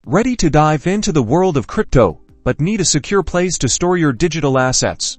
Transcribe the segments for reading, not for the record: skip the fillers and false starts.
Ready to dive into the world of crypto, but need a secure place to store your digital assets?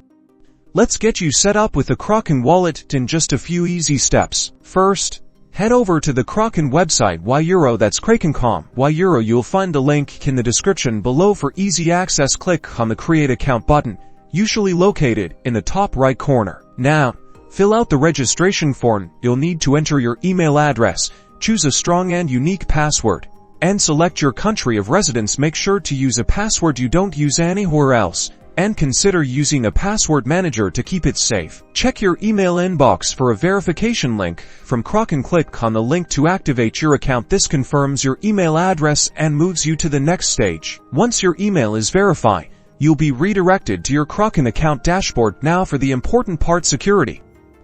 Let's get you set up with the Kraken wallet in just a few easy steps. First, head over to the Kraken website €, that's Kraken.com. €, you'll find the link in the description below for easy access. Click on the Create Account button, usually located in the top right corner. Now, fill out the registration form. You'll need to enter your email address, choose a strong and unique password, and select your country of residence. Make sure to use a password you don't use anywhere else, and consider using a password manager to keep it safe. Check your email inbox for a verification link from Kraken. Click on the link to activate your account. This confirms your email address and moves you to the next stage. Once your email is verified, you'll be redirected to your Kraken account dashboard. Now for the important part: security.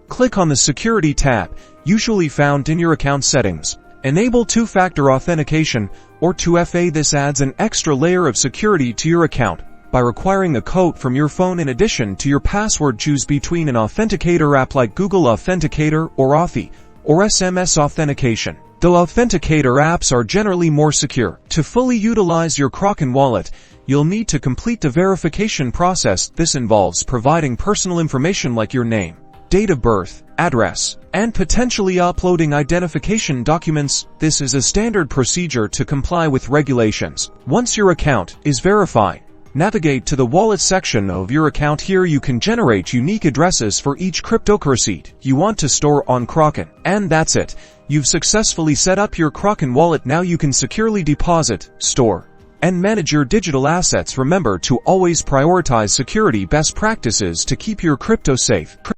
Click on the Security tab, usually found in your account settings. Enable two-factor authentication, or 2FA. This adds an extra layer of security to your account by requiring a code from your phone in addition to your password. Choose between an authenticator app like Google Authenticator or Authy, or SMS authentication. Though authenticator apps are generally more secure, to fully utilize your Kraken wallet, you'll need to complete the verification process. This involves providing personal information like your name, date of birth, address, and potentially uploading identification documents. This is a standard procedure to comply with regulations. Once your account is verified, navigate to the wallet section of your account. Here you can generate unique addresses for each cryptocurrency you want to store on Kraken. And that's it. You've successfully set up your Kraken wallet. Now you can securely deposit, store, and manage your digital assets. Remember to always prioritize security best practices to keep your crypto safe.